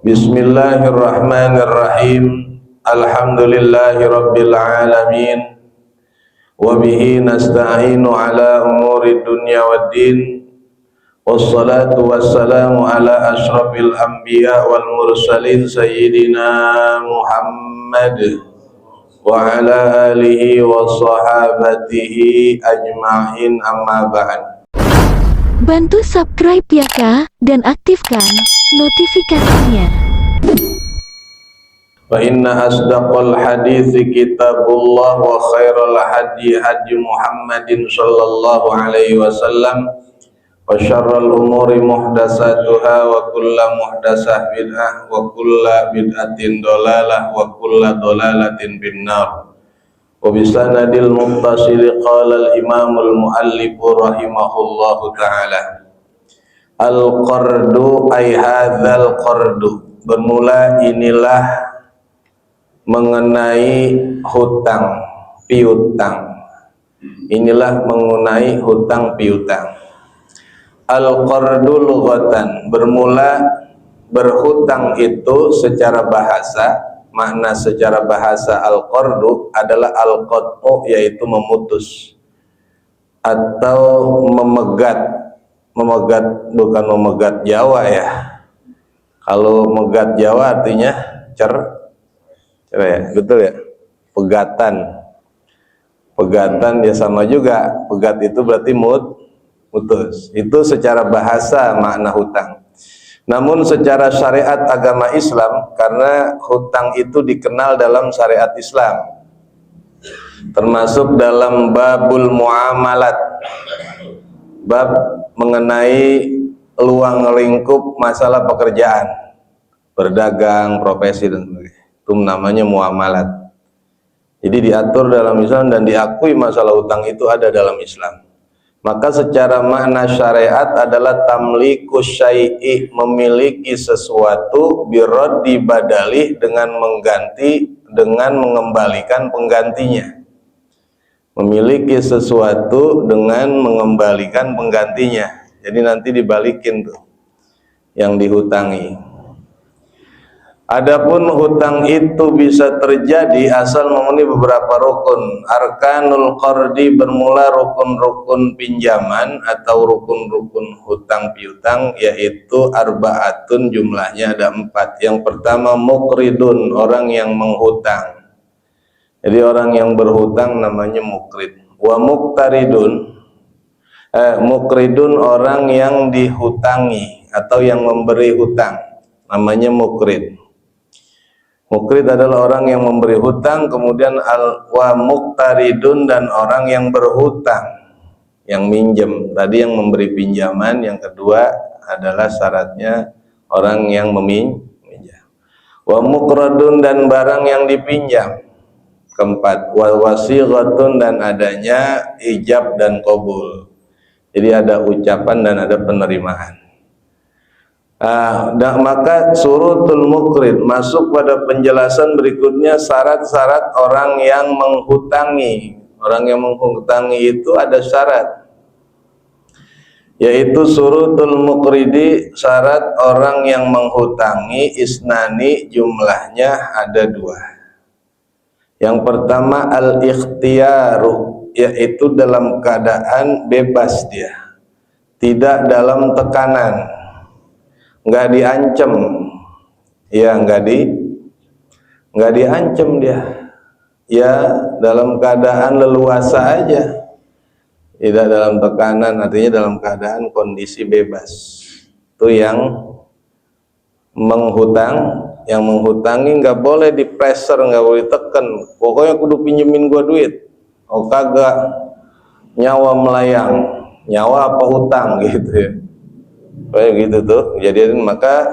Bismillahirrahmanirrahim. Alhamdulillahi rabbil alamin. Wa bihi nasta'inu ala umuri dunya waddin. Wassalatu wassalamu ala ashrafil anbiya wal mursalin sayyidina Muhammad wa ala alihi wa sahabatihi ajma'in, amma ba'd. Bantu subscribe ya Kak, dan aktifkan notifikasinya. Fa inna asdaqal hadithi kitabullah wa khairal hadi hadi Muhammadin sallallahu alaihi wasallam wa syarral umuri muhdasatuha wa kulla muhdasah bid'ah wa kulla bid'atin dolalah wa kulla dolalatin binnar. Wa bisanadil muttasil qala al-imamul muallif rahimahullahu ta'ala, al-qardu ay hadzal qardu, bermula inilah mengenai hutang piutang, inilah mengenai hutang piutang. Al-qardu lughatan, bermula berhutang itu secara bahasa. Makna secara bahasa al-qardu adalah al-qat'u, yaitu memutus atau memegat. Memegat bukan memegat Jawa ya. Kalau megat Jawa artinya cerai, betul ya? Pegatan ya sama juga. Pegat itu berarti mutus. Itu secara bahasa makna hutang. Namun secara syariat agama Islam, karena hutang itu dikenal dalam syariat Islam, termasuk dalam babul muamalat, bab mengenai luang lingkup masalah pekerjaan, berdagang, profesi dan sebagainya. Itu namanya muamalat. Jadi diatur dalam Islam dan diakui masalah hutang itu ada dalam Islam. Maka secara makna syariat adalah tamlikus syai'i, memiliki sesuatu, biraddi badalih, dengan mengganti, dengan mengembalikan penggantinya. Memiliki sesuatu dengan mengembalikan penggantinya. Jadi nanti dibalikin tuh yang dihutangi. Adapun hutang itu bisa terjadi asal memenuhi beberapa rukun. Arkanul qardi, bermula rukun-rukun pinjaman atau rukun-rukun hutang piutang, yaitu arba'atun, jumlahnya ada 4. Yang pertama mukridun, orang yang menghutang. Jadi orang yang berhutang namanya mukrid. Wa muktaridun, mukridun orang yang dihutangi atau yang memberi hutang, namanya mukrid. Mukrid adalah orang yang memberi hutang. Kemudian wa muktaridun, dan orang yang berhutang, yang minjem. Tadi yang memberi pinjaman, yang kedua adalah syaratnya orang yang meminjam. Wa mukradun, dan barang yang dipinjam. Keempat, wa wasighatun, dan adanya ijab dan qabul. Jadi ada ucapan dan ada penerimaan. Maka surutul mukrid masuk pada penjelasan berikutnya, syarat-syarat orang yang menghutangi. Orang yang menghutangi itu ada syarat, yaitu surutul mukridi, syarat orang yang menghutangi, isnani, jumlahnya ada 2. Yang pertama al-ikhtiyaru, yaitu dalam keadaan bebas dia, tidak dalam tekanan, nggak diancam, ya nggak diancam dia, ya dalam keadaan leluasa aja, tidak dalam tekanan, artinya dalam keadaan kondisi bebas. Itu yang menghutang. Yang menghutangi nggak boleh di pressure, nggak boleh tekan, pokoknya kudu pinjemin gua duit. Oh kagak, nyawa melayang, nyawa apa hutang gitu ya. Kayak gitu tuh. Jadi maka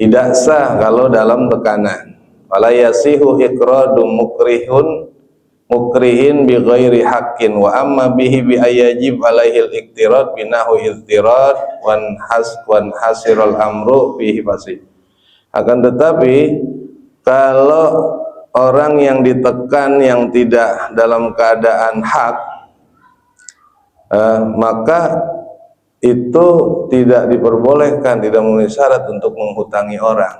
tidak sah kalau dalam tekanan. Wala yasihu iqradu mukrihin bi ghairi haqqin, wa amma bihi bi ayajib alaihil iktirad binahu iktirad wan hasiral amru bihi fasih. Akan tetapi kalau orang yang ditekan yang tidak dalam keadaan hak, maka itu tidak diperbolehkan, tidak memenuhi syarat untuk menghutangi orang.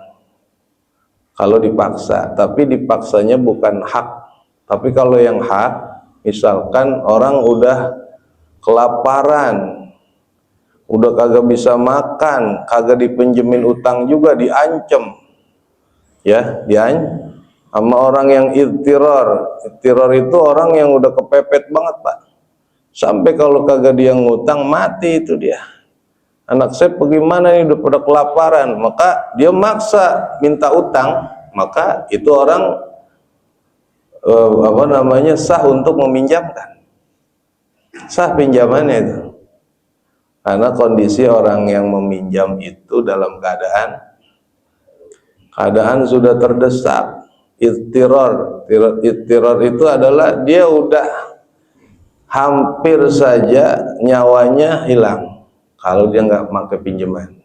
kalau dipaksa, tapi dipaksanya bukan hak. Tapi kalau yang hak, misalkan orang udah kelaparan, udah kagak bisa makan, kagak dipinjemin utang juga, diancem, ya, sama orang yang ittiror. Ittiror itu orang yang udah kepepet banget, Pak, sampai kalau kagak dia ngutang mati itu dia. Anak saya bagaimana nih, udah pada kelaparan, maka dia maksa minta utang, maka itu orang sah untuk meminjamkan, sah pinjamannya itu. Karena kondisi orang yang meminjam itu dalam keadaan sudah terdesak. Ittiror itu adalah dia udah hampir saja nyawanya hilang kalau dia nggak pakai pinjaman,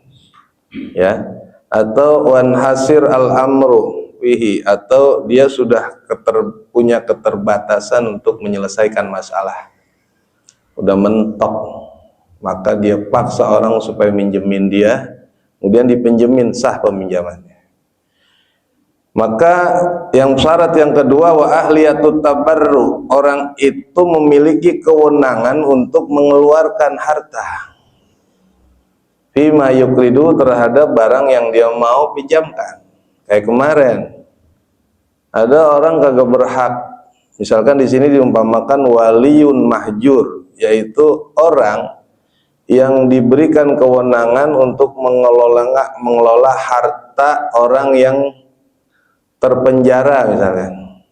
ya. Atau wanhasir al-amru fihi, atau dia sudah punya keterbatasan untuk menyelesaikan masalah, udah mentok, maka dia paksa orang supaya minjemin dia, kemudian dipinjemin, sah peminjamannya. Maka yang syarat yang kedua, wa ahliyatut tabarru, orang itu memiliki kewenangan untuk mengeluarkan harta fima yukridu, terhadap barang yang dia mau pinjamkan. Kayak kemarin ada orang kagak berhak, misalkan di sini diumpamakan waliyun mahjur, yaitu orang yang diberikan kewenangan untuk mengelola harta orang yang terpenjara misalkan.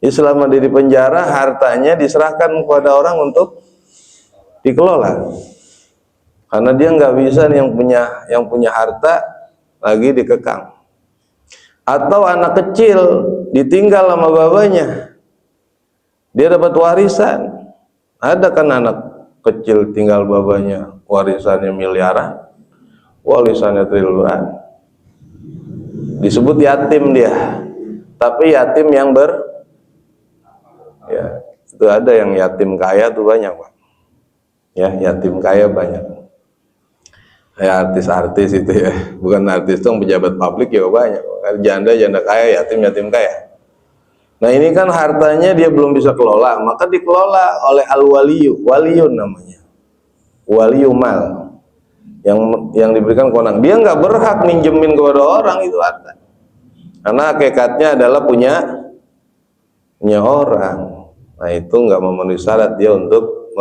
Jadi selama dia di penjara, hartanya diserahkan kepada orang untuk dikelola. Karena dia nggak bisa nih yang punya harta lagi dikekang. Atau anak kecil ditinggal sama bapaknya, dia dapat warisan. Ada kan anak kecil tinggal bapaknya, warisannya miliaran, warisannya triliunan, disebut yatim dia. Tapi yatim yang ya, itu ada yang yatim kaya tuh banyak, Pak. Ya, yatim kaya banyak. Ya, artis-artis itu ya, bukan artis dong, pejabat publik ya banyak. Janda kaya, yatim kaya. Nah ini kan hartanya dia belum bisa kelola, maka dikelola oleh al-waliyu, waliyun namanya, waliyu mal, yang diberikan kewenangan. Dia nggak berhak minjemin kepada orang itu harta, karena hakikatnya adalah punya orang. Nah itu nggak memenuhi syarat dia untuk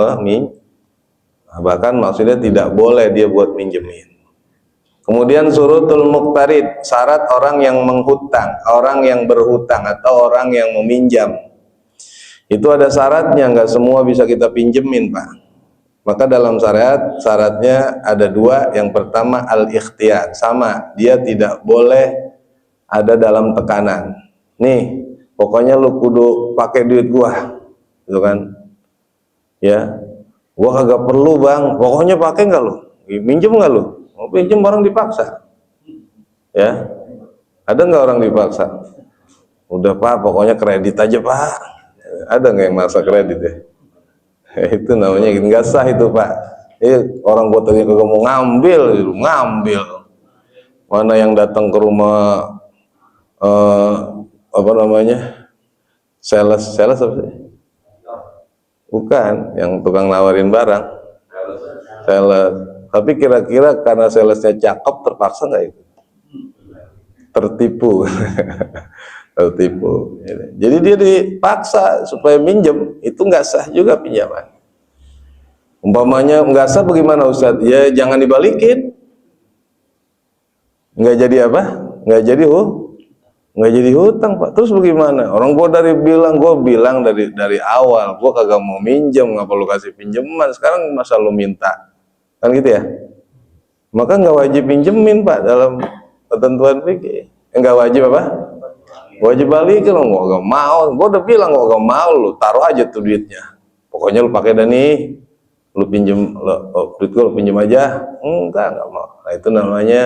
bahkan maksudnya tidak boleh dia buat minjemin. Kemudian surutul muqtarid, syarat orang yang menghutang, orang yang berhutang atau orang yang meminjam. Itu ada syaratnya, nggak semua bisa kita pinjemin, Pak. Maka dalam syaratnya ada dua. Yang pertama al-ikhtiyar, sama, dia tidak boleh ada dalam tekanan. Nih, pokoknya lu kudu pakai duit gua, gitu kan? Ya, gua kagak perlu, Bang. Pokoknya pakai nggak lu? Minjem nggak lu? Mau pinjem orang dipaksa, ya? Ada nggak orang dipaksa? Udah Pak, pokoknya kredit aja Pak. Ada nggak yang masa kredit ya? Itu namanya nggak sah itu Pak. Orang gua tadi kagak mau ngambil. Mana yang datang ke rumah sales apa sih? Bukan, yang tukang nawarin barang. Sales. Tapi kira-kira karena salesnya cakep, terpaksa nggak itu? Tertipu. Tertipu. Jadi dia dipaksa supaya minjem, itu nggak sah juga pinjaman. Umpamanya nggak sah bagaimana Ustadz? Ya jangan dibalikin. Nggak jadi apa? Nggak jadi hutang Pak. Terus bagaimana? Orang gue bilang dari awal, gue kagak mau minjem, nggak perlu kasih pinjaman. Sekarang masa lu minta? Kan gitu ya. Maka nggak wajib pinjemin Pak dalam ketentuan fikih. Nggak wajib apa? Wajib balikin. Lo nggak mau, gue udah bilang nggak mau, lu taruh aja tuh duitnya. Pokoknya lu pakai dah nih, lu pinjem, duit gue lu pinjem aja. Nggak mau. Nah itu namanya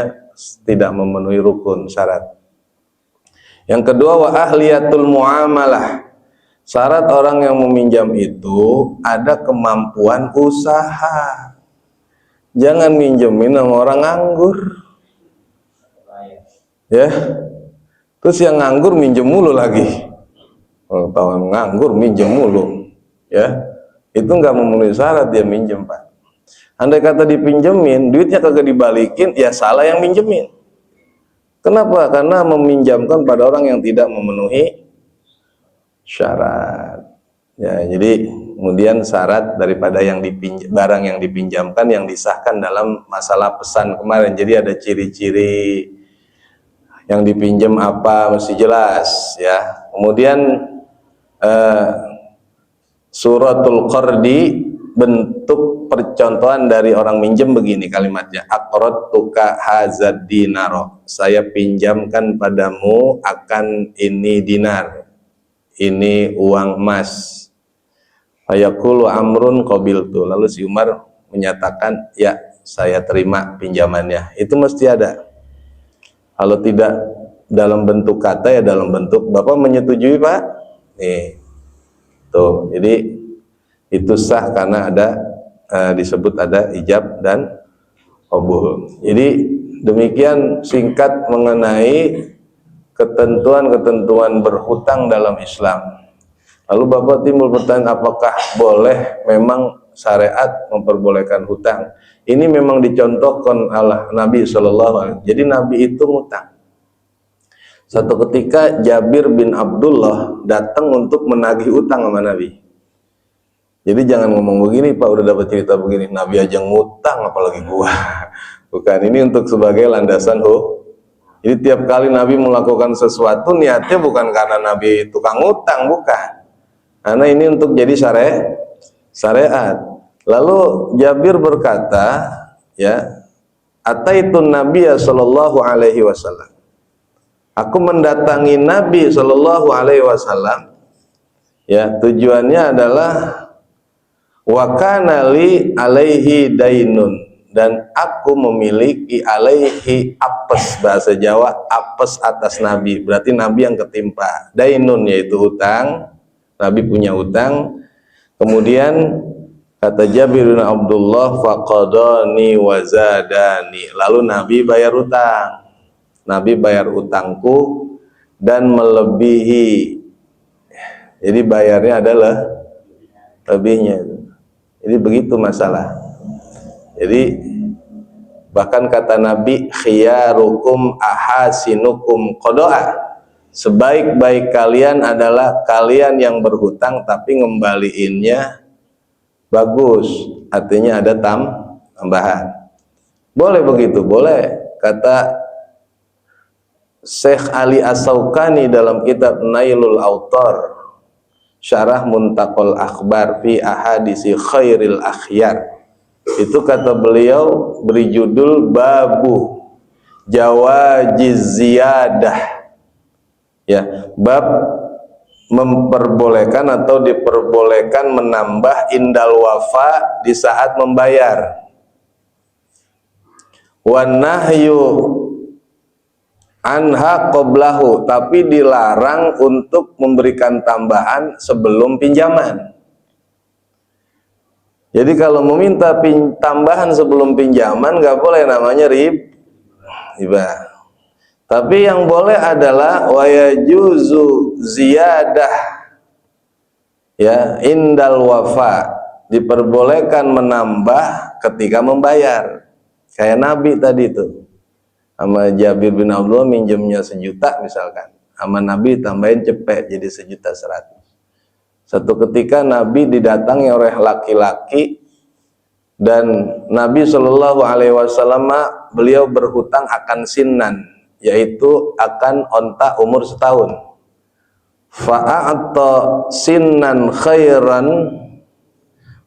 tidak memenuhi rukun syarat. Yang kedua, wa ahliyatul muamalah. Syarat orang yang meminjam itu ada kemampuan usaha. Jangan minjemin sama orang nganggur, ya. Terus yang nganggur minjem mulu lagi. Oh, tahu nganggur minjem mulu, ya itu nggak memenuhi syarat dia minjem, Pak. Andai kata dipinjemin, duitnya kagak dibalikin, ya salah yang minjemin. Kenapa? Karena meminjamkan pada orang yang tidak memenuhi syarat. Ya, jadi kemudian syarat daripada barang yang dipinjamkan yang disahkan dalam masalah pesan kemarin. Jadi ada ciri-ciri yang dipinjam apa mesti jelas, ya. Kemudian suratul qardi, bentuk percontohan dari orang minjem begini kalimatnya, aqradtuka hadzal dinaro, saya pinjamkan padamu akan ini dinar, ini uang emas. Fayaqulu Amrun qabiltu, lalu si Umar menyatakan, ya saya terima pinjamannya. Itu mesti ada. Kalau tidak dalam bentuk kata, ya dalam bentuk Bapak menyetujui, Pak. Nih, tuh. Jadi itu sah karena ada disebut ada ijab dan qabul. Jadi demikian singkat mengenai ketentuan-ketentuan berhutang dalam Islam. Lalu Bapak timbul pertanyaan, apakah boleh memang syariat memperbolehkan hutang? Ini memang dicontohkan oleh Nabi SAW. Jadi Nabi itu ngutang. Satu ketika Jabir bin Abdullah datang untuk menagih utang sama Nabi. Jadi jangan ngomong begini, Pak, udah dapat cerita begini, Nabi aja ngutang apalagi gua. Bukan, ini untuk sebagai landasan Jadi tiap kali Nabi melakukan sesuatu niatnya bukan karena Nabi tukang ngutang, bukan. Karena ini untuk jadi syariat. Lalu Jabir berkata, ya, ataitun Nabiya sallallahu alaihi wasallam. Aku mendatangi Nabi sallallahu alaihi wasallam. Ya, tujuannya adalah wa kana li alaihi dainun, dan aku memiliki alaihi apes, bahasa Jawa apes atas Nabi, berarti Nabi yang ketimpa. Dainun yaitu hutang, Nabi punya hutang. Kemudian kata Jabir bin Abdullah, faqadani wa zadani, lalu Nabi bayar hutang. Nabi bayar hutangku dan melebihi. Jadi bayarnya adalah lebihnya. Jadi begitu masalah. Jadi bahkan kata Nabi, khiyarukum ahasinukum qada'a, sebaik-baik kalian adalah kalian yang berhutang tapi ngembaliinnya bagus, artinya ada tambahan. Boleh begitu, boleh. Kata Syekh Ali As-Sawqani dalam kitab Nailul Autar, Syarah Muntaqal Akhbar fi Ahadisi Khairil Akhyar, itu kata beliau beri judul Babu Jawajiz Ziyadah, ya, bab memperbolehkan atau diperbolehkan menambah indal wafa di saat membayar. Wan nahyu anha qoblahu, tapi dilarang untuk memberikan tambahan sebelum pinjaman. Jadi kalau meminta tambahan sebelum pinjaman nggak boleh, namanya riba. Tapi yang boleh adalah wa yajuzu ziyadah, ya, indal wafa, diperbolehkan menambah ketika membayar. Kayak Nabi tadi tuh, sama Jabir bin Abdullah minjemnya 1 juta misalkan, sama Nabi tambahin cepet jadi 1.100.000. Satu ketika Nabi didatangi oleh laki-laki, dan Nabi Shallallahu Alaihi Wasallam beliau berhutang akan sinan, yaitu akan onta umur 1 tahun. Fa'atta sinan khairan,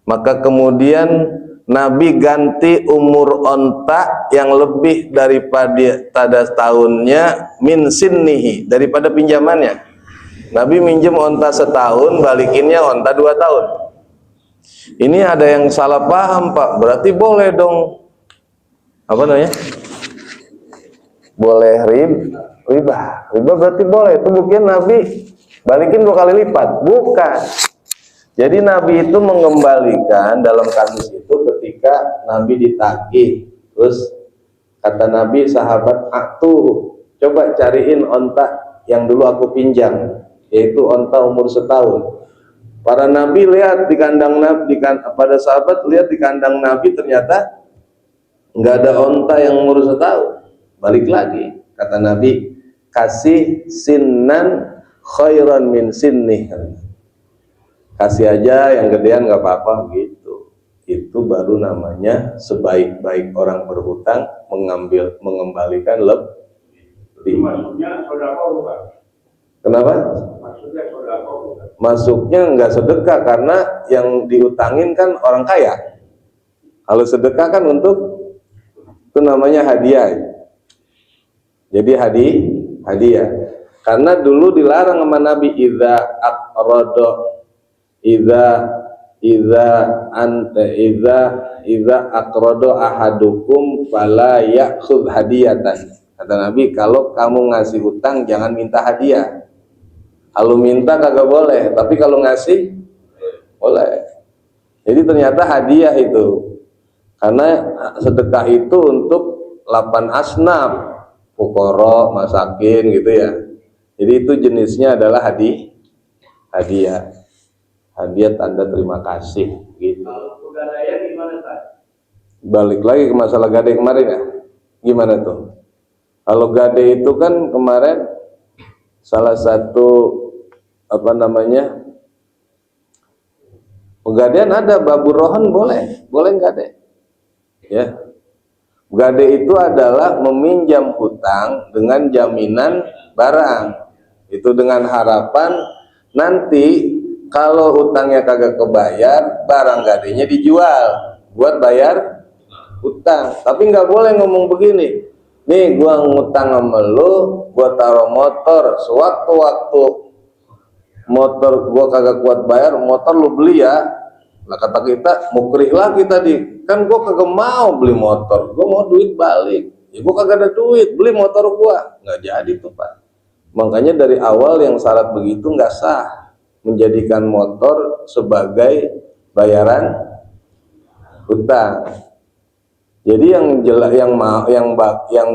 maka kemudian Nabi ganti umur onta yang lebih daripada tahunnya, min sinnihi, daripada pinjamannya. Nabi minjem onta 1 tahun, balikinnya onta 2 tahun. Ini ada yang salah paham, Pak. Berarti boleh dong, apa namanya? Boleh riba. Riba berarti boleh. Itu bukan Nabi balikin 2 kali lipat, bukan. Jadi Nabi itu mengembalikan dalam kasus itu ketika Nabi ditagih, terus kata Nabi sahabat, coba cariin onta yang dulu aku pinjam, yaitu onta umur setahun. Para nabi lihat di kandang nabi, pada sahabat lihat di kandang nabi ternyata nggak ada onta yang umur setahun. Balik lagi, kata Nabi, kasih sinan khairan min sinnih. Kasih aja yang gedean nggak apa-apa gitu. Itu baru namanya sebaik-baik orang berhutang mengembalikan lebih. Maksudnya sedekah bukan? Kenapa? Maksudnya sedekah bukan? Masuknya nggak sedekah karena yang diutangin kan orang kaya. Kalau sedekah kan untuk itu namanya hadiah. Jadi hadiah. Karena dulu dilarang sama Nabi idza aqrado ahadukum fala ya'khudh hadiyatan. Kata Nabi, kalau kamu ngasih hutang jangan minta hadiah. Kalau minta kagak boleh, tapi kalau ngasih boleh. Jadi ternyata hadiah itu. Karena sedekah itu untuk 8 asnaf, fuqara, masakin gitu ya. Jadi itu jenisnya adalah hadiah. Hadiah tanda terima kasih gitu. Kalau pegadaian gimana, Pak? Balik lagi ke masalah gade kemarin ya. Gimana tuh? Kalau gade itu kan kemarin salah satu pegadaian ada babur rohan boleh gade. Ya. Gade itu adalah meminjam hutang dengan jaminan barang. Itu dengan harapan nanti kalau hutangnya kagak kebayar, barang gadenya dijual buat bayar hutang. Tapi nggak boleh ngomong begini, nih gua ngutang sama lu, gua taruh motor, sewaktu-waktu motor gua kagak kuat bayar, motor lu beli ya. Lah kata kita, mukrih lagi tadi, kan gua kagak mau beli motor, gua mau duit balik. Ya gua kagak ada duit, beli motor gua. Nggak jadi tuh Pak. Makanya dari awal yang syarat begitu nggak sah, menjadikan motor sebagai bayaran hutang. Jadi yang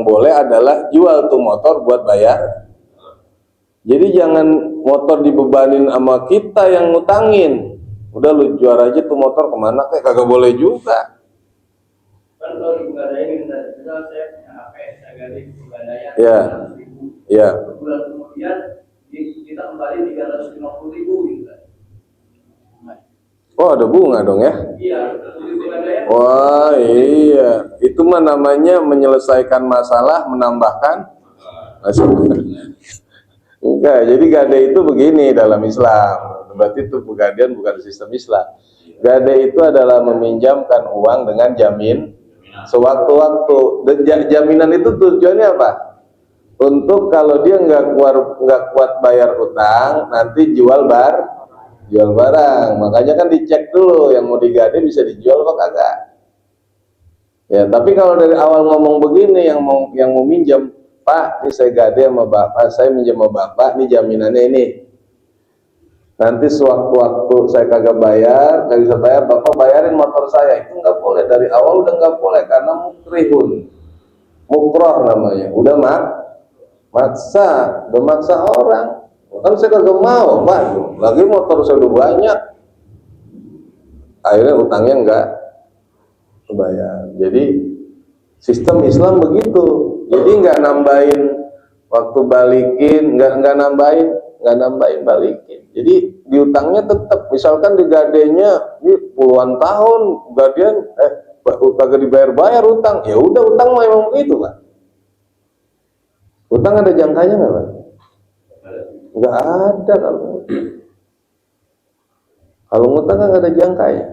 boleh adalah jual tuh motor buat bayar. Jadi jangan motor dibebanin sama kita yang ngutangin. Udah lu jual aja tuh motor kemana kayak kagak boleh juga. Kan kalau di pegadaian misal saya punya HP, saya ganti pegadaian Ya. 300.000. Ya. Sebulan kemudian kita kembali 350.000 gitu kan. Oh ada bunga dong ya? Iya, di pegadaian. Wah iya, itu mah namanya menyelesaikan masalah, menambahkan masalah. Enggak, jadi gade itu begini dalam Islam. Berarti itu pegadaian bukan sistem Islam. Gade itu adalah meminjamkan uang dengan jamin sewaktu-waktu. Dan jaminan itu tujuannya apa? Untuk kalau dia nggak kuat bayar utang, nanti jual barang. Makanya kan dicek dulu yang mau digade bisa dijual apa kagak. Ya, tapi kalau dari awal ngomong begini yang mau minjam, Pak, ini saya gade sama Bapak, saya minjam sama Bapak, ini jaminannya ini. Nanti sewaktu-waktu saya kagak bisa bayar, Bapak bayarin motor saya. Itu nggak boleh, dari awal udah nggak boleh karena mukroh namanya. Udah maksa orang. Kan saya kagak mau, Pak. Lagi motor saya udah banyak. Akhirnya utangnya nggak kebayar. Jadi sistem Islam begitu. Jadi nggak nambahin waktu balikin, nggak nambahin balikin. Jadi diutangnya tetap. Misalkan digadenya ini puluhan tahun, gadean kagak dibayar utang. Ya udah utang memang begitu, Pak. Utang ada jangkanya nggak, Pak? Nggak ada kalau ngutang kan nggak ada jangkanya.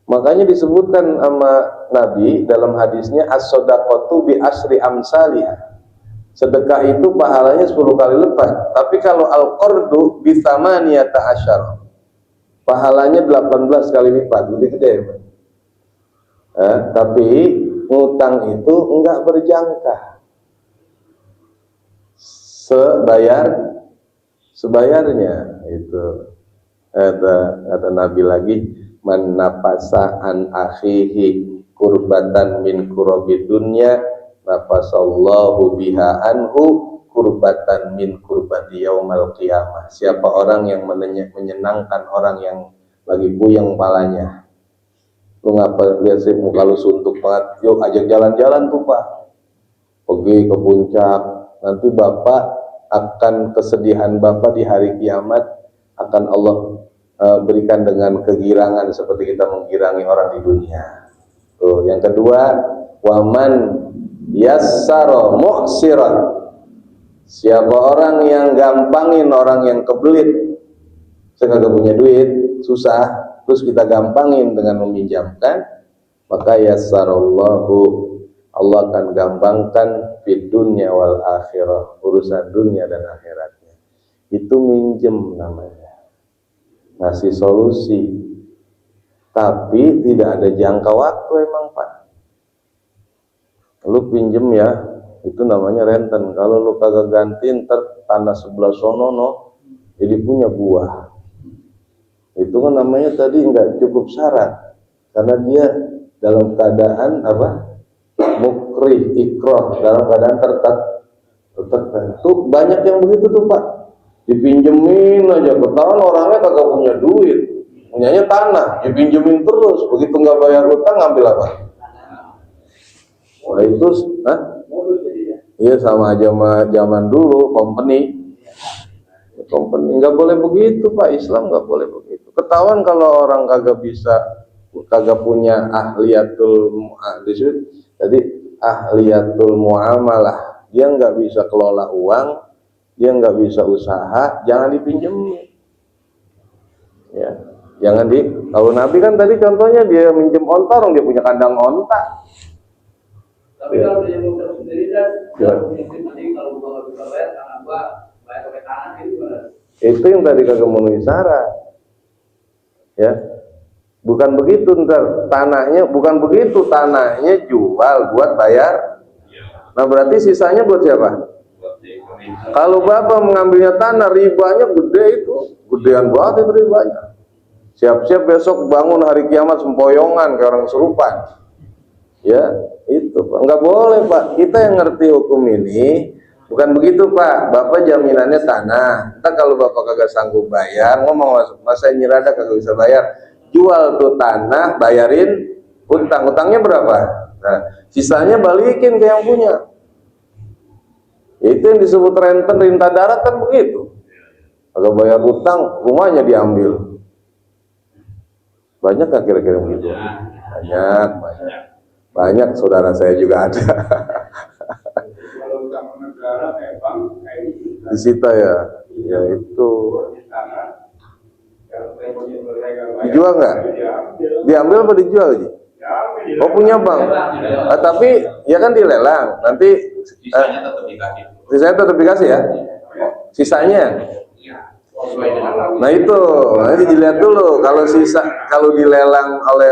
Makanya disebutkan sama Nabi dalam hadisnya as-shadaqatu bi asri amsalihah. Sedekah itu pahalanya 10 kali lipat. Tapi kalau al-qardu bi tsamaniyata asyara, pahalanya 18 kali lipat, lebih gede, Pak. Tapi ngutang itu enggak berjangka. Sebayarnya itu kata Nabi lagi, man nafasa an akhihi kurbatan min kurabid dunya nafasallahu biha anhu kurbatan min kurbati yaumal qiyamah. Siapa orang yang menyenangkan orang yang lagi puyeng palanya. Lu ngapa lihat sih muka lu suntuk banget? Yuk ajak jalan-jalan tuh Pak. Pergi ke puncak. Nanti Bapak akan kesedihan Bapak di hari kiamat akan Allah berikan dengan kegirangan seperti kita menggirangi orang di dunia. Tuh, yang kedua, waman yassara mu'siran. Siapa orang yang gampangin orang yang kebelit, saya kagak punya duit, susah, terus kita gampangin dengan meminjamkan, maka yassarallahu, Allah akan gampangkan fid dunya wal akhirah, urusan dunia dan akhiratnya. Itu minjem namanya, ngasih solusi, tapi tidak ada jangka waktu emang Pak. Lu pinjem ya, itu namanya renten. Kalau lu kagak ganti ntar tanah sebelah sono jadi punya buah. Itu kan namanya tadi nggak cukup syarat, karena dia dalam keadaan apa? Mukrih, ikrah, dalam keadaan tertekan. Tuh banyak yang begitu tuh Pak. Dipinjemin aja, ketahuan orangnya kagak punya duit, punyanya tanah, dipinjemin terus. Begitu nggak bayar utang, ngambil apa? Wah itu, iya sama aja sama zaman dulu company nggak boleh begitu Pak. Islam nggak boleh begitu. Ketahuan kalau orang kagak punya ahliyatul muamalah, dia nggak bisa kelola uang, dia nggak bisa usaha, jangan dipinjemin. Ya, jangan kalau Nabi kan tadi contohnya dia minjem onta, orang dia punya kandang onta. Tapi kalau dia mau sendiri kan, kalau gua nggak bisa bayar, karena gua bayar pakai tanah gitu kan. Itu yang tadi kagak memenuhi syarat. Ya, bukan begitu ntar tanahnya, bukan begitu tanahnya jual buat bayar. Nah berarti sisanya buat siapa? Kalau Bapak mengambilnya tanah, ribanya gede itu, gedean banget itu ribanya. Siap-siap besok bangun hari kiamat sempoyongan kayak orang kesurupan. Ya, itu Pak. Nggak boleh Pak. Kita yang ngerti hukum ini bukan begitu Pak. Bapak jaminannya tanah. Entah kalau Bapak kagak sanggup bayar, ngomong masa nyirada kagak bisa bayar, jual tuh tanah, bayarin utangnya berapa? Nah, sisanya balikin ke yang punya. Itu yang disebut renten rintah darat kan begitu. Kalau bayar utang, rumahnya diambil. Banyak nggak kira-kira begitu? Banyak, saudara saya juga ada. Kalau utang negara memang Disita ya itu. Dijual nggak? Diambil apa dijual Ji? Oh punya bank. Tapi ya kan dilelang. Nanti sisanya tetap dikasih ya. Sisanya. Nah itu, nanti dilihat dulu. Kalau dilelang oleh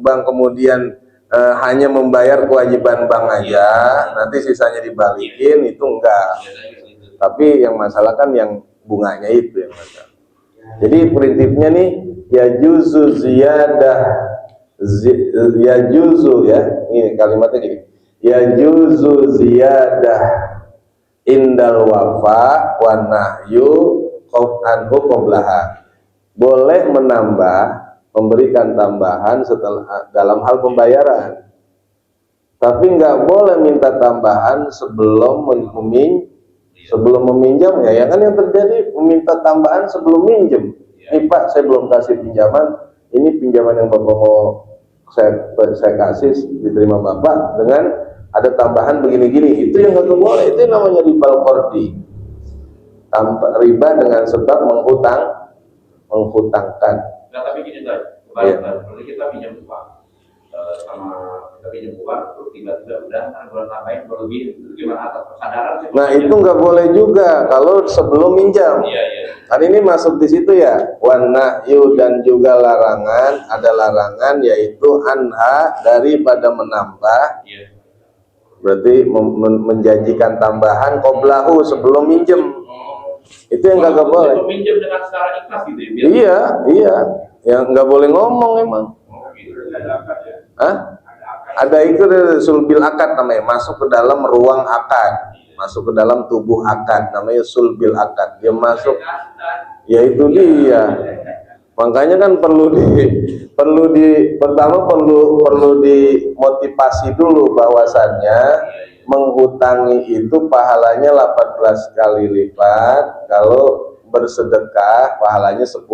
bank kemudian hanya membayar kewajiban bank aja, nanti sisanya dibalikin, itu enggak. Tapi yang masalah kan yang bunganya itu yang masalah. Jadi prinsipnya nih, ya juzu ziyadah, ya juzu ya, ini kalimatnya gini, ya juzu ziyadah indal wafa wa nahyu anhu qablaha. Boleh menambah, memberikan tambahan setelah dalam hal pembayaran, tapi nggak boleh minta tambahan sebelum meminjam ya kan yang terjadi meminta tambahan sebelum minjem. Ini Pak saya belum kasih pinjaman, ini pinjaman yang Bapak mau saya kasih diterima Bapak dengan ada tambahan begini-gini, itu yang nggak boleh. Itu yang namanya ribal qardi, riba dengan sebab menghutangkan. Nah, tapi gini Dai, kalau kita pinjam uang sama kita pinjam uang, terus tiba-tiba udah bulan tambahin berlebih, itu gimana atas kesadaran sih? Nah itu nggak boleh juga kalau sebelum minjam. Iya. Hari ini masuk di situ ya, wanahyu dan juga larangan, ada larangan yaitu anha daripada menambah. Iya. Berarti menjanjikan tambahan qoblahu sebelum minjem. Itu yang nggak boleh. Meminjam dengan secara ikhlas gitu ya? Iya, yang nggak boleh ngomong emang. Oh, gitu. Hah? Ada itu sulbil akad namanya, masuk ke dalam ruang akad, masuk ke dalam tubuh akad, namanya sulbil akad. Dia masuk, ya itu dia. Makanya kan pertama perlu dimotivasi dulu bahwasannya menghutangi itu pahalanya 18 kali lipat, kalau bersedekah pahalanya 10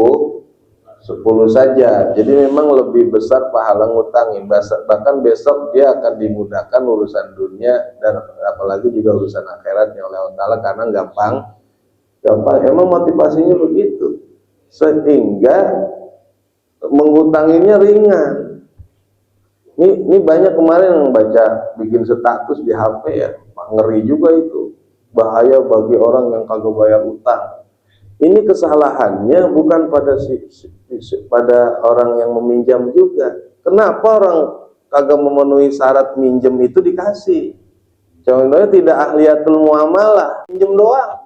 saja. Jadi memang lebih besar pahala ngutangi. Bahkan besok dia akan dimudahkan urusan dunia dan apalagi juga urusan akhiratnya oleh Allah Ta'ala, karena gampang. Emang motivasinya begitu, sehingga menghutanginya ringan. Ini banyak kemarin yang baca bikin status di HP ya, ngeri juga itu, bahaya bagi orang yang kagak bayar utang. Ini kesalahannya bukan pada orang yang meminjam juga. Kenapa orang kagak memenuhi syarat minjem itu dikasih? Contohnya tidak ahliyatul muamalah, minjem doang.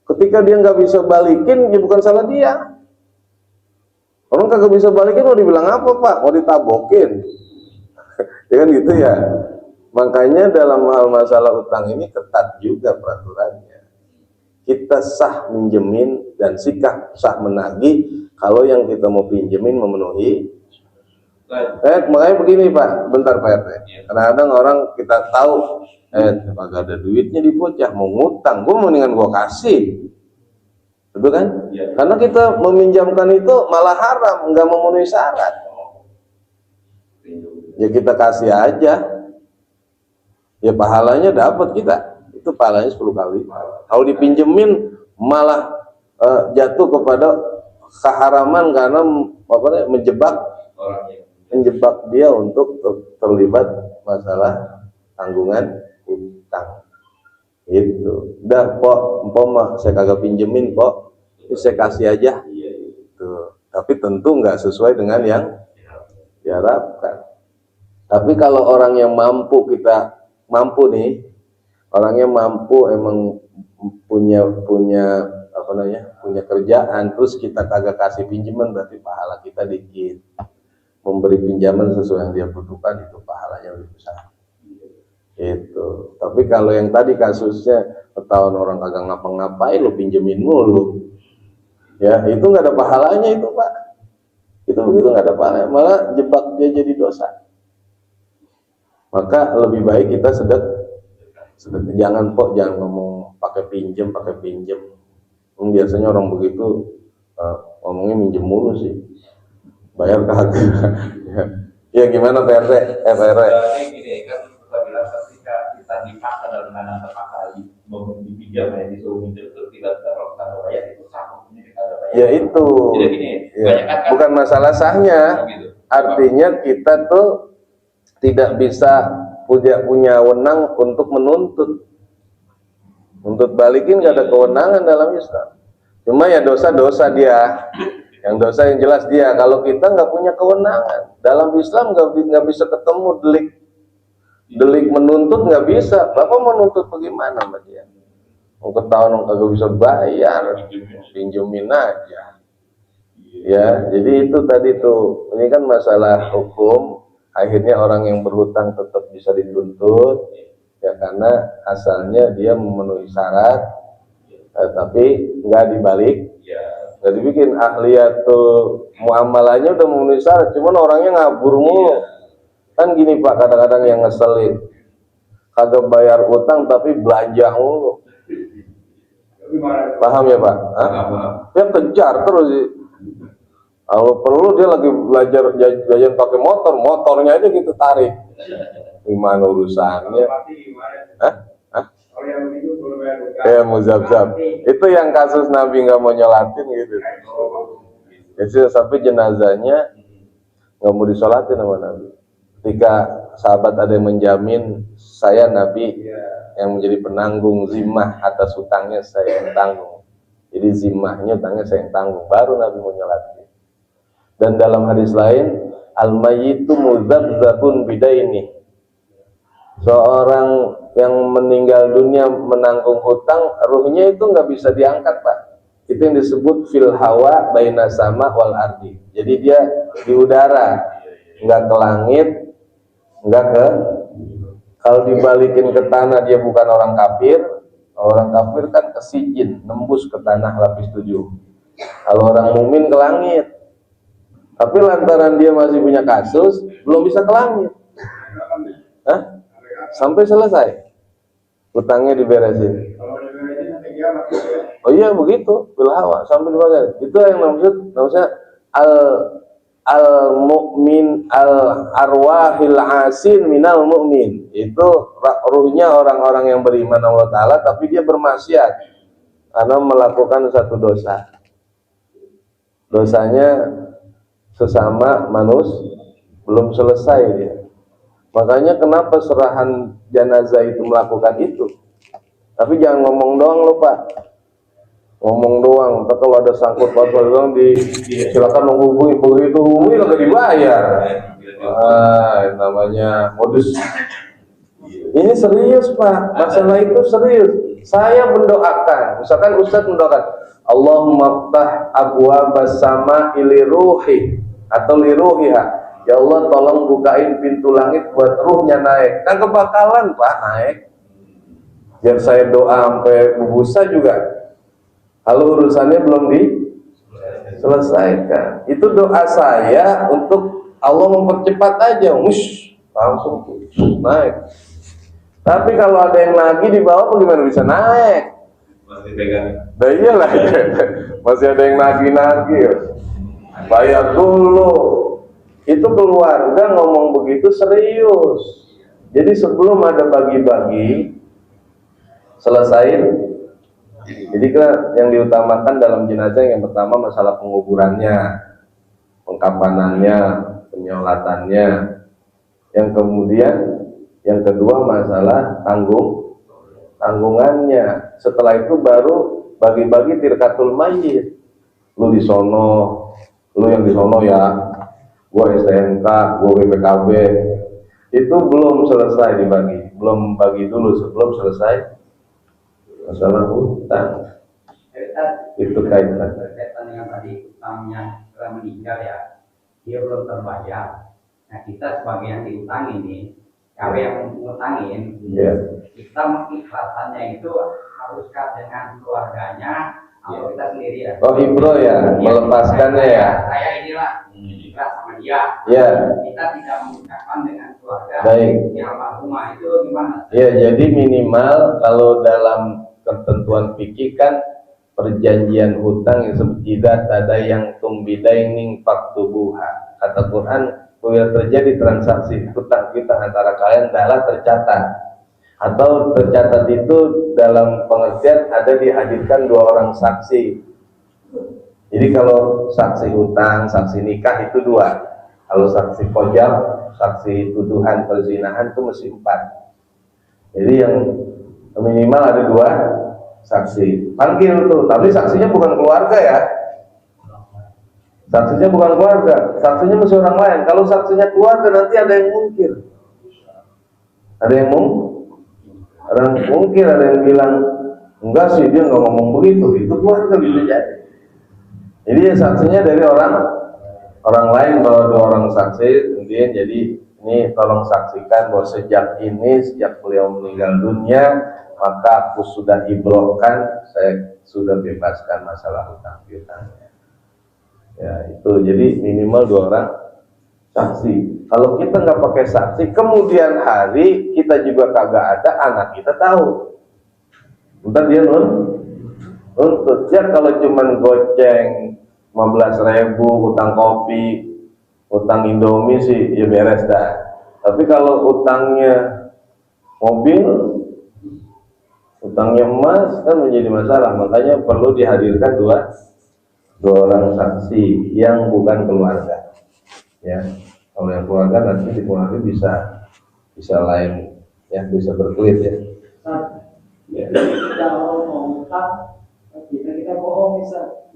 Ketika dia nggak bisa balikin, ya bukan salah dia. Orang kagak bisa balikin mau dibilang apa Pak? Mau ditabokin? Ya kan gitu ya. Makanya dalam hal masalah utang ini ketat juga peraturannya. Kita sah minjemin dan sikap sah menagih kalau yang kita mau pinjemin memenuhi. Makanya begini Pak, bentar Pak RT. Kadang-kadang orang kita tahu, kagak ada duitnya di bocah, mau ngutang, gue mendingan gue kasih. Betul kan? Ya. Karena kita meminjamkan itu malah haram, nggak memenuhi syarat. Ya kita kasih aja, ya pahalanya dapat kita. Itu pahalanya 10 kali. Kalau dipinjemin malah jatuh kepada keharaman karena menjebak dia untuk terlibat masalah tanggungan utang. Itu. Udah Pok, saya kagak pinjemin Pok, saya kasih aja. Tuh. Tapi tentu nggak sesuai dengan yang diharapkan. Tapi kalau orang yang mampu, kita mampu nih, orangnya mampu, emang punya kerjaan, terus kita kagak kasih pinjaman, berarti pahala kita dikit. Memberi pinjaman sesuai yang dia butuhkan, itu pahalanya lebih besar. Itu. Tapi kalau yang tadi kasusnya ketahuan orang kagak ngapa-ngapain, lo pinjemin mulu, ya itu nggak ada pahalanya itu Pak. Itu begitu nggak ada pahalanya, malah jebak dia jadi dosa. Maka lebih baik kita jangan ngomong pakai pinjem. Biasanya orang begitu ngomongnya minjem mulu sih, bayar kagak. Ya gimana Pak RT? Jadi gini kan, kita bilang ketika kita dipaksa dalam keadaan terpaksa dipinjam ya, disuruh minjem, terus tiba-tiba kalau kita nggak bayar, itu sama, ini kita nggak bayar. Ya itu. Jadi gini, ya. Bukan masalah sahnya, gitu. Artinya kita tuh tidak bisa punya wewenang untuk menuntut. Untuk balikin nggak ada kewenangan dalam Islam. Cuma ya dosa-dosa dia. Yang dosa yang jelas dia. Kalau kita nggak punya kewenangan dalam Islam, nggak bisa ketemu delik menuntut, nggak bisa. Bapak mau nuntut bagaimana sama dia? Mau ketahuan nggak bisa bayar, pinjemin aja. Ya, jadi itu tadi tuh. Ini kan masalah hukum. Akhirnya orang yang berhutang tetap bisa dituntut, ya karena asalnya dia memenuhi syarat, tapi nggak dibalik. Jadi bikin ahliyatul muamalahnya udah memenuhi syarat, cuman orangnya ngabur mulu. Kan gini Pak, kadang-kadang yang ngeselin, kagak bayar utang tapi belanja mulu. Paham ya Pak? Dia kejar terus sih. Kalau perlu dia lagi belajar jajan pakai motornya aja gitu tarik. Gimana urusannya? Ya muzab-zab. Itu yang kasus Nabi nggak mau nyolatin gitu. Jadi sampai jenazahnya nggak mau disolatin sama Nabi. Ketika sahabat ada yang menjamin, saya Nabi yang menjadi penanggung zimmah atas hutangnya, saya yang tanggung. Jadi zimmahnya, hutangnya saya yang tanggung. Baru Nabi mau nyolatin. Dan dalam hadis lain, al-mayyitu mudzabzabun bidaini. Seorang yang meninggal dunia menanggung hutang, ruhnya itu nggak bisa diangkat Pak. Itu yang disebut fil hawa baina sama wal ardi. Jadi dia di udara. enggak ke langit, enggak ke, kalau dibalikin ke tanah dia bukan orang kafir. Orang kafir kan ke sijin, nembus ke tanah lapis 7. Kalau orang mukmin ke langit. Tapi lantaran dia masih punya kasus, belum bisa ke langit. Hah? Sampai selesai utangnya diberesin. Oh iya begitu, bil hawa sampai diberesin. Itu yang maksudnya al mukmin al arwahil asin minal mukmin. Itu ruhnya orang-orang yang beriman Allah Ta'ala, tapi dia bermaksiat karena melakukan satu dosa. Dosanya sesama manusia, belum selesai dia. Makanya kenapa serahan jenazah itu melakukan itu. Tapi jangan ngomong doang loh Pak. Ngomong doang, kalau ada sangkut paut doang silakan menghubungi, begitu hubungi nggak dibayar. Namanya modus. Ini serius Pak, masalah itu serius. Saya mendoakan, misalkan Ustadz mendoakan, Allahumma ftah abwaabas samaa'i li ruhi atau li ruhiha. Ya Allah tolong bukain pintu langit buat ruhnya naik. Kan kebakalan Pak naik. Biar saya doa sampai bubusa juga. Kalau urusannya belum diselesaikan. Itu doa saya untuk Allah mempercepat aja. Langsung naik. Tapi kalau ada yang nagih di bawah bagaimana bisa naik? Masih pegang. Nah iyalah. Masih ada yang nagih. Bayar dulu. Itu keluarga ngomong begitu serius. Jadi sebelum ada bagi-bagi, selesain. Jadi kan yang diutamakan dalam jenazah yang pertama masalah penguburannya, pengkafanannya, penyolatannya. Yang kemudian yang kedua masalah tanggungannya. Setelah itu baru bagi-bagi tirkatul mayyit. Lu di sono, lu yang di sono ya. Gua STNK, gua BPKB, itu belum selesai dibagi, belum bagi dulu sebelum selesai masalah hutang. Itu kaitan. Berkaitan dengan tadi utangnya setelah meninggal ya, dia belum terbayar. Nah kita sebagai yang diutang ini, kalau yang mengutangin, kita mengikhlaskannya itu haruskah dengan keluarganya atau kita sendiri ya? Oh ibro ya, melepaskannya ya. Saya inilah ikhlas sama dia. Ya. Kita tidak mengucapkan dengan keluarga. Baik. Yang almarhumah itu gimana? Ya, jadi minimal kalau dalam ketentuan fikih kan perjanjian hutang yang seperti tada yang tumbidaining faktubuha. Kata Quran, bila terjadi transaksi hutang kita antara kalian adalah tercatat. Atau tercatat itu dalam pengertian ada dihadirkan 2 orang saksi. Jadi kalau saksi hutang, saksi nikah itu 2. Kalau saksi kojab, saksi tuduhan perzinahan itu mesti 4. Jadi yang minimal ada 2 saksi. Panggil tuh, tapi saksinya bukan keluarga ya. Saksinya bukan keluarga, saksinya mesti orang lain. Kalau saksinya keluarga nanti ada yang mungkir. Ada yang mungkir, ada yang bilang enggak sih dia nggak ngomong begitu. Itu keluarga bisa jadi. Jadi ya saksinya dari orang lain. Kalau 2 orang saksi, kemudian jadi ini tolong saksikan bahwa sejak beliau meninggal dunia, maka aku sudah ibrohkan, saya sudah bebaskan masalah hutang piutangnya. Ya itu jadi minimal 2 orang saksi. Kalau kita nggak pakai saksi, kemudian hari kita juga kagak ada, anak kita tahu. Entar dia nuntut. Ya kalau cuman goceng 15.000 utang kopi, utang Indomie sih ya beres dah. Tapi kalau utangnya mobil, utangnya emas kan menjadi masalah. Makanya perlu dihadirkan 2 orang saksi yang bukan keluarga. Ya, kalau yang keluarga nanti di keluarga bisa lain, ya bisa berkelit ya. Ya. Kalau mau utang, kita bohong bisa.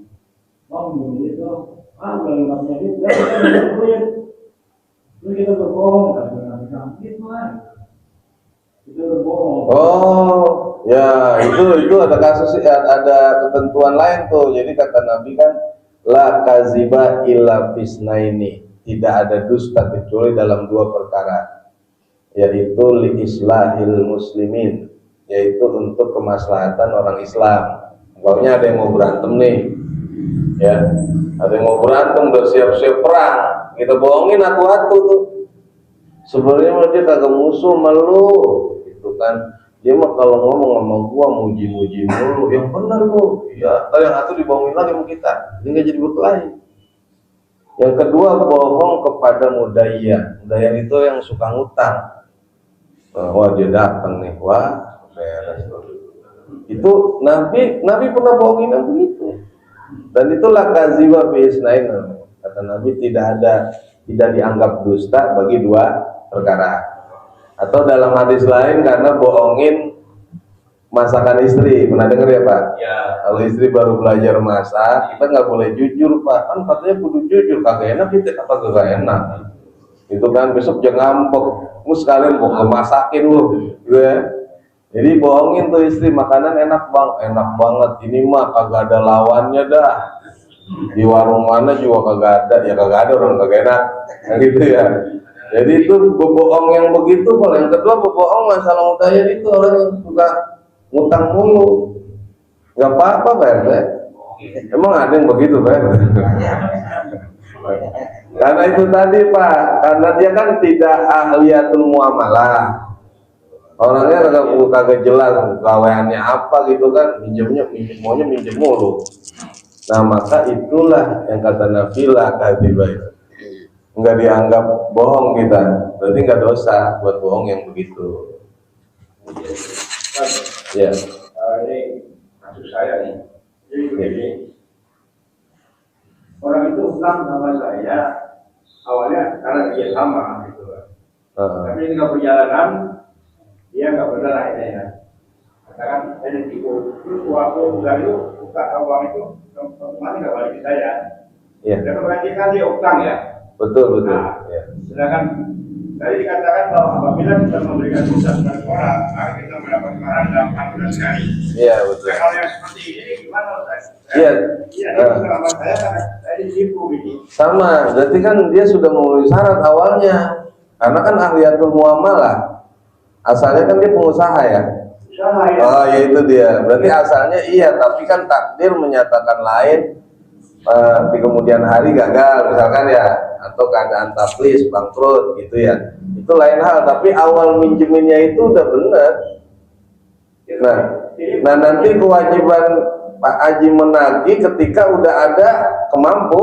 Bohong gitu. Kalau nggak punya duit, kita berbohong kan dengan itu kan. Kita berbohong. Oh, ya itu ada kasus, ada ketentuan lain tuh. Jadi kata Nabi kan la kaziba illa fisnaini. tidak ada dusta kecuali dalam dua perkara, yaitu li islahil muslimin, yaitu untuk kemaslahatan orang Islam. Umpamanya ada yang mau berantem nih, ya, ada yang mau berantem udah siap-siap perang, kita bohongin atu-atu tuh. Sebenarnya dia kagak musuh malu, gitu kan. Dia mah kalau ngomong sama gua muji-muji mulu, yang benar lu. Ya, kalau yang satu dibohongin lagi sama kita, dia nggak jadi berkelahi. Yang kedua, bohong kepada mudayyan. Mudayyan itu yang suka ngutang. Wah dia datang nih, wah beres tuh. Itu Nabi pernah bohongin yang begitu. Dan itulah kadziba bi isnain. Kata Nabi tidak dianggap dusta bagi dua perkara. Atau dalam hadis lain karena bohongin masakan istri. Pernah dengar ya Pak? Ya. Kalau istri baru belajar masak, kita nggak boleh jujur Pak. Kan katanya kudu jujur, kagak enak kita kata kagak enak. Itu kan besok jangan ngambek, mus sekalian mau masakin lu, gitu ya. Jadi bohongin tuh istri, makanan enak banget. Ini mah kagak ada lawannya dah. Di warung mana juga kagak ada, ya kagak ada orang kagak enak, nah, gitu ya. Jadi itu bohong yang begitu. Kalau yang kedua bohong masalah mudayyan itu orang yang suka ngutang mulu. Nggak apa-apa Pak RT. Emang ada yang begitu Pak RT? Karena itu tadi Pak, karena dia kan tidak ahliyatul muamalah. Orangnya kagak jelas gaweannya apa gitu kan, maunya minjem mulu. Nah maka itulah yang kata Nabi la kadhiba. Nggak dianggap bohong kita, berarti nggak dosa buat bohong yang begitu. Ya. Ini kasus saya nih. Jadi begini, orang itu utang sama saya awalnya karena dia sama gitu. Tapi di tengah perjalanan dia nggak benar akhirnya ya. Katakan saya ditipu, terus waktu bulan itu utang uang itu kemana nggak balik ke saya. Iya. Dan menggantikan dia utang ya. Betul. Nah, Ya. sedangkan tadi dikatakan bahwa apabila kita memberikan dosa kepada orang, maka kita mendapat pahala dalam ampunan sekali. Iya betul. Nah, kalau yang seperti ini gimana Ustaz? Iya. Iya, ini sama saya karena saya ditipu ini. Sama, berarti kan dia sudah memenuhi syarat awalnya. Karena kan ahliyatul muamalah. Asalnya kan dia pengusaha ya. Usaha ya. Oh ya itu dia. Berarti asalnya iya, tapi kan takdir menyatakan lain. Di kemudian hari gagal misalkan ya, atau keadaan taflis, bangkrut gitu ya, itu lain hal. Tapi awal minjeminnya itu udah benar. Nah nanti kewajiban Pak Haji menagih ketika udah ada kemampu.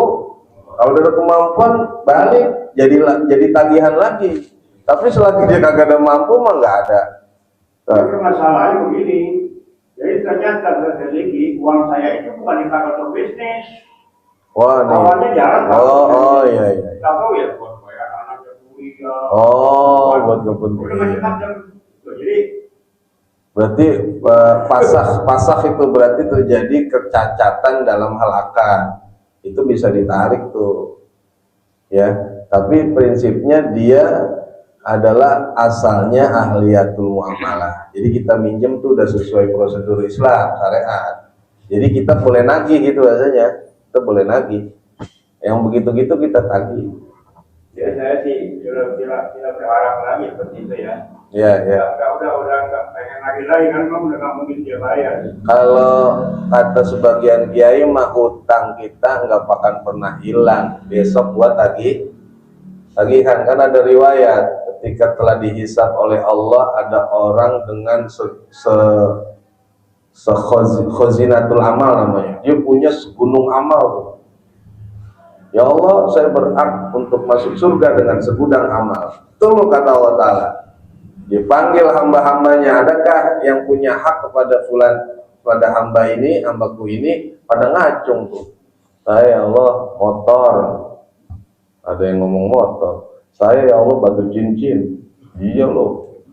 Kalau udah ada kemampuan balik jadi tagihan lagi. Tapi selagi dia kagak ada mampu mah nggak ada. Tapi masalahnya begini, jadi ternyata terjadi uang saya itu bukan dipakai untuk bisnis. Wah nih. Awalnya jarang. Oh iya. Nggak tahu ya buat bayar anaknya kuliah. Oh buat kepentingan. Jadi Berarti pasah itu berarti terjadi kecacatan dalam hal akad. Itu bisa ditarik tuh. Ya, tapi prinsipnya dia adalah asalnya ahliyatul muamalah. Jadi kita minjem tuh udah sesuai prosedur Islam, syariat. Jadi kita boleh nagih gitu rasanya. Kita boleh nagih. Yang begitu-gitu kita tagih. ya saya sih tidak berharap lagi seperti itu ya. Ya. Udah nggak pengen lagi kan kamu udah nggak mungkin dia bayar. Kalau kata sebagian kiai mah utang kita nggak akan pernah hilang. Besok buat tagihan kan ada riwayat ketika telah dihisab oleh Allah ada orang dengan khazinatul amal namanya. Dia punya segunung amal tuh. Ya Allah, saya berhak untuk masuk surga dengan segudang amal. Tunggu kata Allah Ta'ala. Dipanggil hamba-hambanya, adakah yang punya hak kepada fulan, pada hambaku ini, pada ngacung tuh. Saya ya Allah motor. Ada yang ngomong motor. Saya ya Allah batu cincin. Iya loh.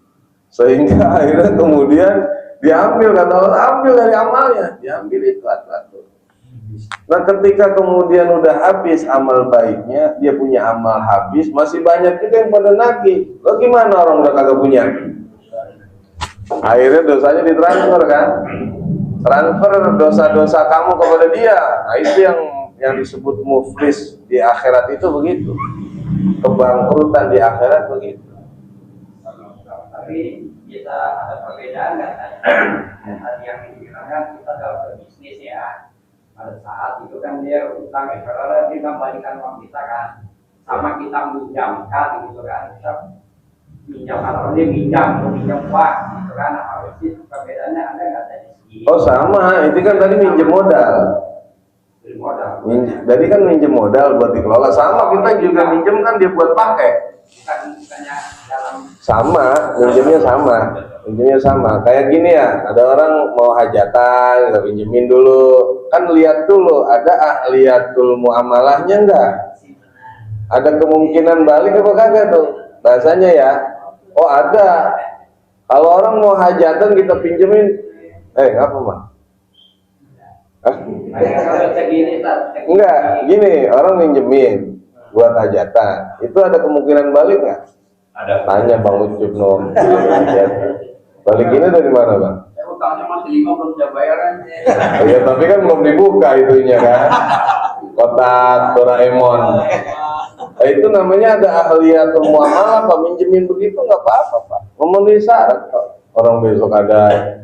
Sehingga akhirnya kemudian diambil, kata Allah, ambil dari amalnya. Diambil itu atu-atu. Nah ketika kemudian udah habis amal baiknya, dia punya amal habis, masih banyak juga yang pada nagih. Lo gimana orang udah kagak punya? Akhirnya dosanya ditransfer kan? Transfer dosa-dosa kamu kepada dia. Nah itu yang disebut muflis di akhirat itu begitu. kebangkrutan di akhirat begitu. Tapi kita ada perbedaan nggak tadi? Tadi yang dikatakan kita dalam berbisnis ya. Pada saat itu kan dia utang ya, kalau dia kembalikan uang kita kan, sama kita minjamkan gitu kan, kita minjam kalau dia minjam uang gitu kan, apa sih perbedaannya ada nggak dari segi? Oh sama, itu kan tadi minjem modal. Modal. Jadi kan minjem modal buat dikelola, sama kita juga minjem kan dia buat pakai. Bukannya dalam Sama, minjemnya sama. Kayak gini ya, ada orang mau hajatan, kita pinjemin dulu. Kan lihat dulu, ada ahliyatul muamalahnya enggak? Ada kemungkinan balik apa kagak tuh? Bahasanya ya. Oh ada. Kalau orang mau hajatan kita pinjemin, ngapa mah? kalau segini Enggak, gini, orang minjemin buat hajatan. Itu ada kemungkinan balik nggak? Ada. Tanya Bang Ucup nom. Balik ini dari mana Bang? utangnya masih 5 belum bisa bayaran. Iya, tapi kan belum dibuka itunya kan. Kotak Doraemon. Itu namanya ada ahliyatul muamalah, Pak. Minjemin begitu nggak apa-apa, Pak. Memenuhi syarat kok. Orang besok ada.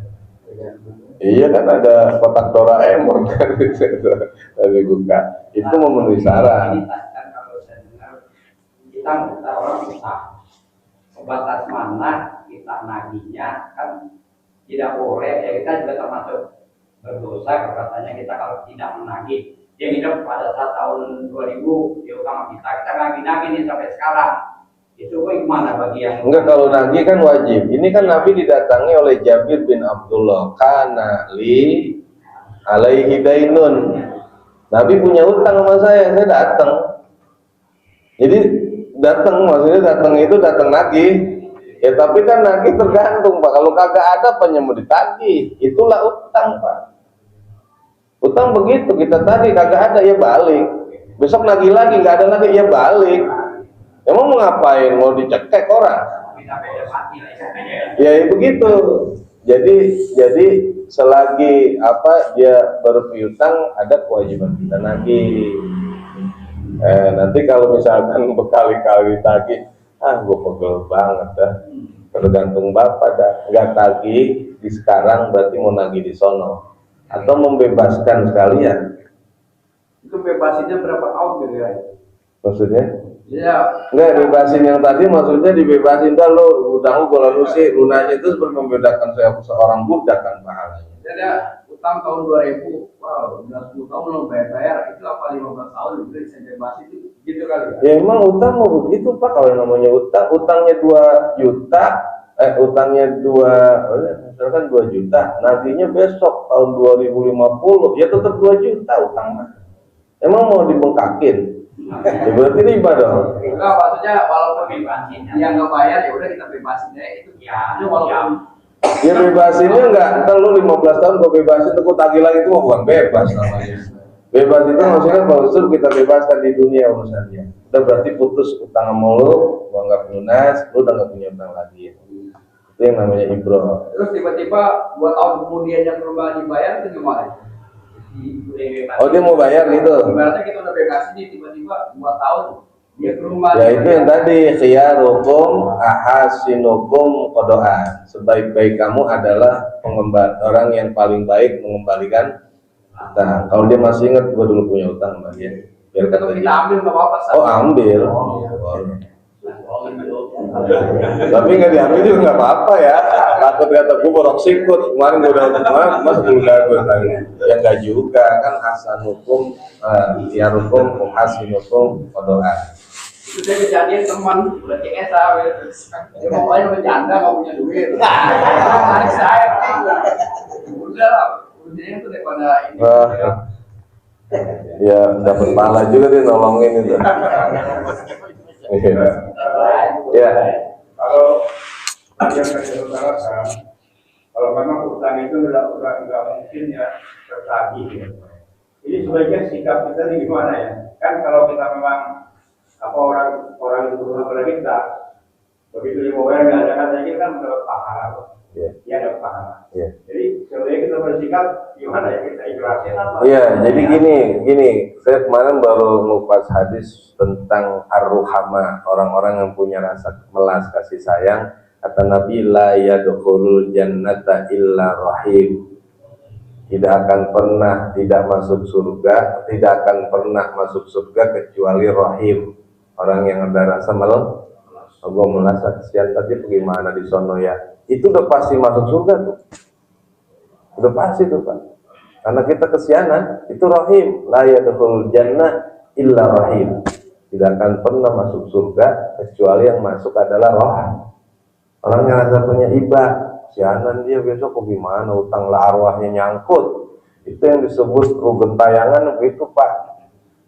Iya kan ada kotak Doraemon kan dari buka. Itu memenuhi syarat. Kalau saya dengar kita orang susah. Sebatas mana kita nagihnya kan tidak boleh ya, kita juga termasuk berdosa katanya kita kalau tidak menagih. Dia hidup pada saat tahun 2000 dia utang kita nagih-nagih nih sampai sekarang. Itu gimana bagi yang Enggak, kalau nagih kan wajib. Ini kan Nabi didatangi oleh Jabir bin Abdullah. Kana li alaihi dainun. Nabi punya utang sama saya datang. Jadi datang, maksudnya datang itu datang nagih. Ya tapi kan nagih tergantung, Pak. Kalau kagak ada apa yang mau ditagih? Itulah utang, Pak. Utang begitu, kita tagih kagak ada ya balik. Besok nagih lagi nggak ada lagi ya balik. Emang mau ngapain? Mau dicekek orang? Ya begitu. Jadi selagi dia berpiutang ada kewajiban kita nagih. Nanti kalau misalkan berkali-kali tagih, gue pegel banget dah. Tergantung bapak dah. Nggak tagih di sekarang berarti mau nagih di sono. Atau membebaskan sekalian. itu bebasinnya berapa tahun gitu ya? Maksudnya? Ya, Enggak, bebasin yang tadi maksudnya dibebasin dah lo udang gue lalu sih lunanya itu seperti membedakan seorang budak kan pahalanya. ada utang tahun 2000, wow, udah 10 tahun belum bayar, itu apa 15 tahun udah bisa bebas itu gitu kali ya? Ya emang utang mau begitu Pak, kalau namanya utangnya 2 juta, misalkan 2 juta, nantinya besok tahun 2050 ya tetap 2 juta utang mah. Emang mau dibengkakin? Ya berarti riba dong. Enggak, maksudnya walaupun bebasin yang nggak bayar ya udah kita bebasin ya itu ya, itu walaupun Ya bebasinnya enggak, ntar lu 15 tahun gue bebasin, tuh tagih lagi itu mah bukan bebas namanya. Bebas itu maksudnya kalau kita bebaskan di dunia urusannya. Udah berarti putus utang sama lu, gua anggap lunas, lu udah nggak punya utang lagi. Itu yang namanya ibroh. terus tiba-tiba 2 tahun kemudian yang belum dibayar itu gimana? Oh dia mau bayar gitu? Ibaratnya kita udah bebasin nih tiba-tiba 2 tahun dia ke rumah. Ya itu yang tadi khiyarukum ahasinukum qodoan. Sebaik-baik kamu adalah orang yang paling baik mengembalikan utang. Kalau dia masih ingat gua dulu punya utang sama dia, biar Kita kata dia. ambil nggak apa-apa. Oh ambil. Tapi nggak diambil juga nggak apa-apa ya. Takut kata gue borok sikut. Kemarin gue udah mas udah gue tanya. Ya nggak juga kan hasan hukum, ya hukum, hasin hukum, kodoan. Itu saya kejadian teman udah CS dia mau main bercanda nggak punya duit. Tarik saya. Udah lah. Udah itu daripada ini. Ya dapat pahala juga dia nolongin itu. Ya. Kalau yang saya utarakan, kalau memang utang itu nggak mungkin ya tertagih. Ini sebaiknya sikap kita ini gimana ya? Kan kalau kita memang orang itu berusaha pada kita, begitu dia mau bayar nggak ada katanya kita kan mendapat pahala. dia ada paham. Iya. Jadi sebenarnya kita bersikap gimana ya, kita ikhlasin apa? Iya, jadi gini, saya kemarin baru ngupas hadis tentang ar-ruhama, orang-orang yang punya rasa melas kasih sayang. Kata Nabi, la yadkhulul jannata illa rahim. Tidak akan pernah tidak masuk surga, tidak akan pernah masuk surga kecuali rahim. Orang yang ada rasa melas, gue melas kasihan tadi bagaimana di sono ya. Itu udah pasti masuk surga tuh. Udah pasti tuh Pak. Karena kita kesianan, itu rahim. La yadkhulul jannah illa rahim. Tidak akan pernah masuk surga kecuali yang masuk adalah rahim. Orang yang rasa punya iba, kesianan dia besok gimana, utang lah arwahnya nyangkut. Itu yang disebut rugen tayangan begitu Pak.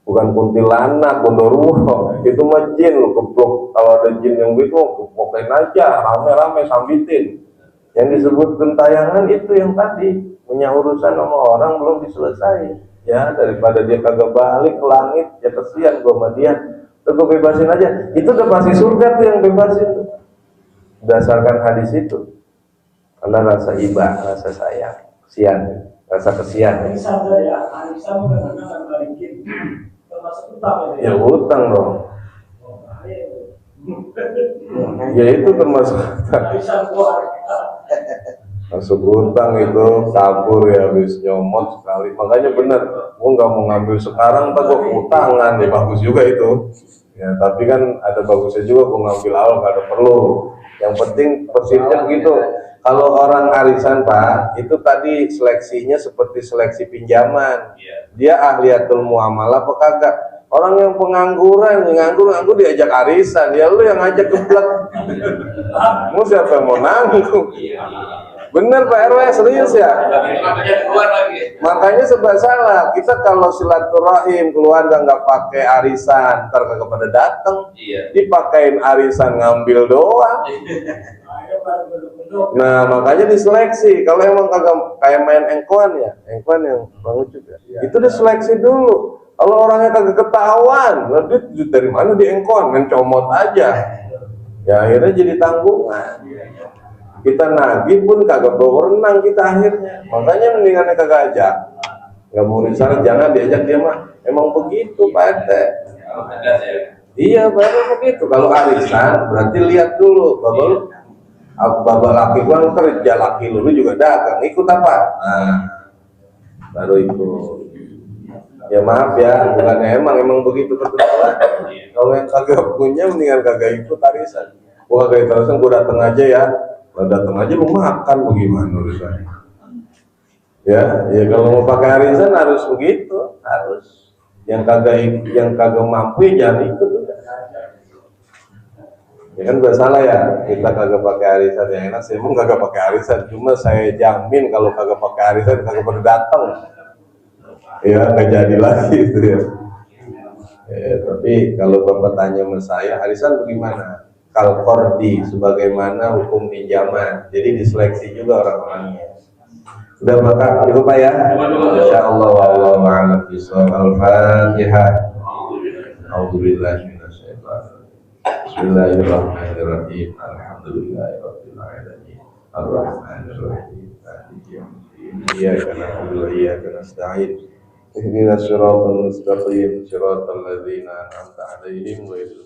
Bukan kuntilanak, gondoruo, itu mah jin lu keplok. Kalau ada jin yang begitu, kepokain aja, rame-rame sambitin. Yang disebut gentayangan itu yang tadi, punya urusan sama orang belum diselesai. Ya, daripada dia kagak balik ke langit, ya kesian gua sama dia. Udah gua bebasin aja. Itu udah pasti surga tuh yang bebasin tuh. Berdasarkan hadis itu. Karena rasa iba, rasa sayang, kesian, rasa kesian. Arisan ya, arisan bukan akan balikin. Termasuk utang Ya utang dong. Ya itu termasuk Arisan keluarga. masuk utang itu kabur ya habis nyomot sekali. Makanya benar, gua nggak mau ngambil sekarang, tak gua utangan ya bagus juga itu. Ya tapi kan ada bagusnya juga gua ngambil awal kalau perlu. Yang penting persisnya begitu. Kalau orang arisan Pak, itu tadi seleksinya seperti seleksi pinjaman. Dia ahliyatul muamalah apa kagak? Orang yang pengangguran, nganggur diajak arisan, ya lu yang ngajak geblek. Mau siapa yang mau nanggung? Bener Pak RW, serius ya? Makanya sebab salah, kita kalau silaturahim keluarga nggak pakai arisan, ntar kagak pada dateng. Dipakein arisan ngambil doang. Nah makanya diseleksi. Kalau emang kagak kayak main engkuan ya, engkuan yang Bang Ucup ya, itu diseleksi dulu. Kalau orangnya kagak ketahuan, duit dari mana di engkuan, main comot aja. Ya akhirnya jadi tanggungan. Kita nagih pun kagak berenang kita akhirnya. Makanya mendingannya kagak ajak. Nggak mau risal, jangan diajak dia mah. Emang begitu Pak RT. Iya baru begitu. Kalau arisan berarti lihat dulu. Bapak laki gua kerja, laki lu juga dagang, ikut apa? Nah, baru ikut. Ya maaf ya, bukannya emang begitu ketentuan. Kalau yang kagak punya, mendingan kagak ikut arisan. Gua kagak arisan, gua datang aja ya. Kalau datang aja lu makan bagaimana urusannya? Ya kalau mau pakai arisan harus begitu, harus. Yang kagak mampu ya jangan ikut. Ya kan gak salah ya, kita kagak pakai arisan yang enak, saya emang kagak pakai arisan, cuma saya jamin kalau kagak pakai arisan kagak pada datang. Ya nggak jadi lagi itu ya. Tapi kalau Bapak tanya sama saya, arisan bagaimana? Kal-Qardi, sebagaimana hukum pinjaman. Jadi diseleksi juga orang-orangnya. Sudah Bapak, cukup Pak ya? Insyaallah wallahu a'lam bishawab. Al-Fatihah. A'udzubillahi minasyaitonir rajim. Bismillahirrahmanirrahim. Alhamdulillahirabbil alamin. Ar-Rahmanir Rahim. Maliki yaumiddin. Iyyaka na'budu wa iyyaka nasta'in. Ihdinas siratal mustaqim, siratal ladzina an'amta 'alaihim ghairil